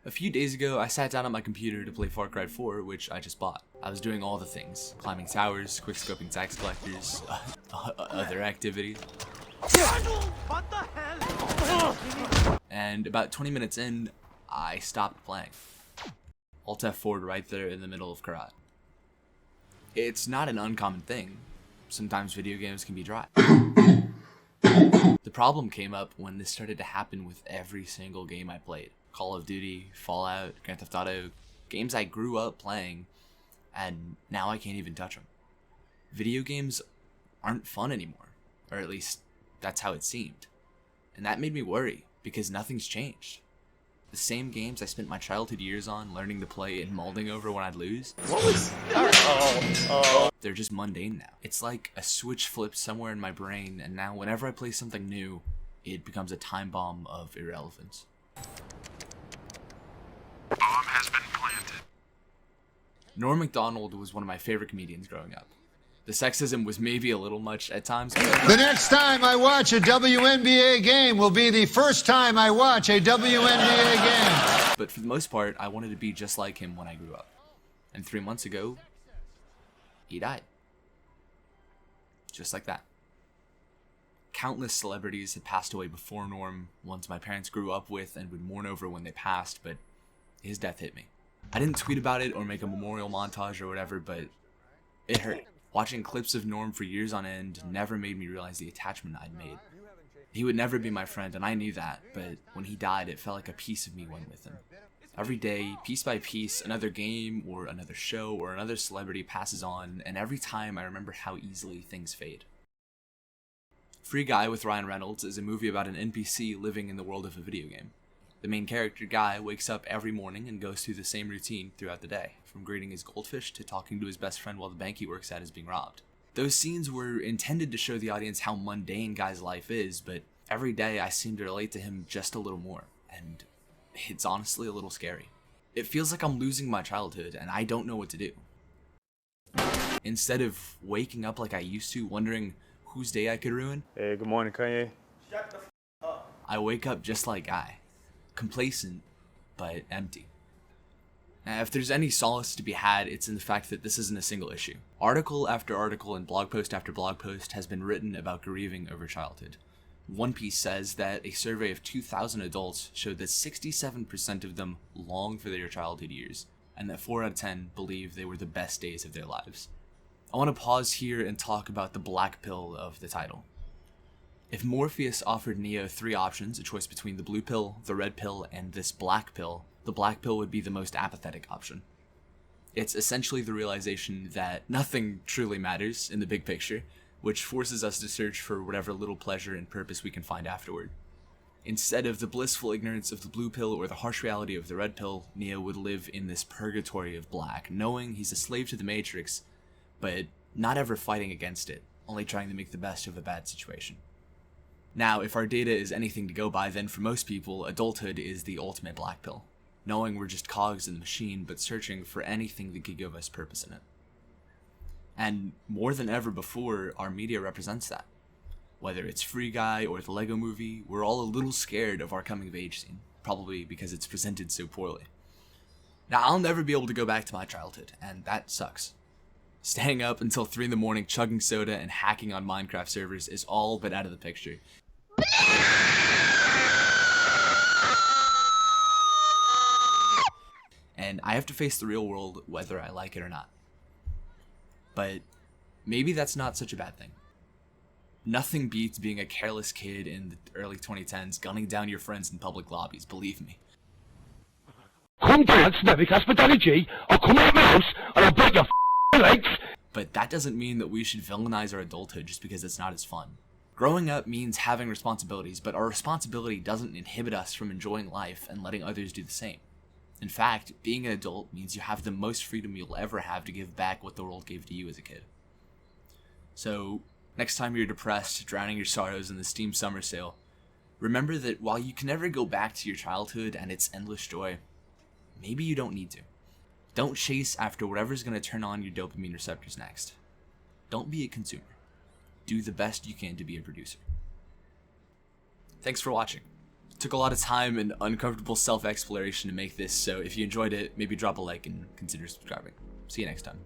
A few days ago, I sat down on my computer to play Far Cry 4, which I just bought. I was doing all the things. Climbing towers, quickscoping tax collectors, other activities. What the hell? And about 20 minutes in, I stopped playing. Alt F4 right there in the middle of Karat. It's not an uncommon thing. Sometimes video games can be dry. The problem came up when this started to happen with every single game I played. Call of Duty, Fallout, Grand Theft Auto, games I grew up playing, and now I can't even touch them. Video games aren't fun anymore, or at least that's how it seemed. And that made me worry, because nothing's changed. The same games I spent my childhood years on learning to play and molding over when I'd lose. What was... They're just mundane now. It's like a switch flipped somewhere in my brain, and now whenever I play something new, it becomes a time bomb of irrelevance. Bomb has been planted. Norm Macdonald was one of my favorite comedians growing up. The sexism was maybe a little much at times. The next time I watch a WNBA game will be the first time I watch a WNBA game. But for the most part, I wanted to be just like him when I grew up. And 3 months ago, he died. Just like that. Countless celebrities had passed away before Norm, ones my parents grew up with and would mourn over when they passed, but his death hit me. I didn't tweet about it or make a memorial montage or whatever, but it hurt. Watching clips of Norm for years on end never made me realize the attachment I'd made. He would never be my friend, and I knew that, but when he died, it felt like a piece of me went with him. Every day, piece by piece, another game or another show or another celebrity passes on, and every time I remember how easily things fade. Free Guy with Ryan Reynolds is a movie about an NPC living in the world of a video game. The main character, Guy, wakes up every morning and goes through the same routine throughout the day, from greeting his goldfish to talking to his best friend while the bank he works at is being robbed. Those scenes were intended to show the audience how mundane Guy's life is, but every day I seem to relate to him just a little more, and it's honestly a little scary. It feels like I'm losing my childhood, and I don't know what to do. Instead of waking up like I used to, wondering whose day I could ruin, Hey, good morning, Kanye. I wake up just like Guy. Complacent, but empty. Now, if there's any solace to be had, it's in the fact that this isn't a single issue. Article after article and blog post after blog post has been written about grieving over childhood. One piece says that a survey of 2,000 adults showed that 67% of them long for their childhood years, and that 4 out of 10 believe they were the best days of their lives. I want to pause here and talk about the black pill of the title. If Morpheus offered Neo 3 options, a choice between the blue pill, the red pill, and this black pill, the black pill would be the most apathetic option. It's essentially the realization that nothing truly matters in the big picture, which forces us to search for whatever little pleasure and purpose we can find afterward. Instead of the blissful ignorance of the blue pill or the harsh reality of the red pill, Neo would live in this purgatory of black, knowing he's a slave to the Matrix, but not ever fighting against it, only trying to make the best of a bad situation. Now, if our data is anything to go by, then for most people, adulthood is the ultimate black pill. Knowing we're just cogs in the machine, but searching for anything that could give us purpose in it. And more than ever before, our media represents that. Whether it's Free Guy or the Lego Movie, we're all a little scared of our coming-of-age scene, probably because it's presented so poorly. Now, I'll never be able to go back to my childhood, and that sucks. Staying up until 3 in the morning chugging soda and hacking on Minecraft servers is all but out of the picture. And I have to face the real world whether I like it or not. But maybe that's not such a bad thing. Nothing beats being a careless kid in the early 2010s gunning down your friends in public lobbies, believe me. Come down to Navic Hospitality, I'll come out my house and I'll break your legs. But that doesn't mean that we should villainize our adulthood just because it's not as fun. Growing up means having responsibilities, but our responsibility doesn't inhibit us from enjoying life and letting others do the same. In fact, being an adult means you have the most freedom you'll ever have to give back what the world gave to you as a kid. So, next time you're depressed, drowning your sorrows in the Steam summer sale, remember that while you can never go back to your childhood and its endless joy, maybe you don't need to. Don't chase after whatever's going to turn on your dopamine receptors next. Don't be a consumer. Do the best you can to be a producer. Thanks for watching. Took a lot of time and uncomfortable self-exploration to make this, so if you enjoyed it, maybe drop a like and consider subscribing. See you next time.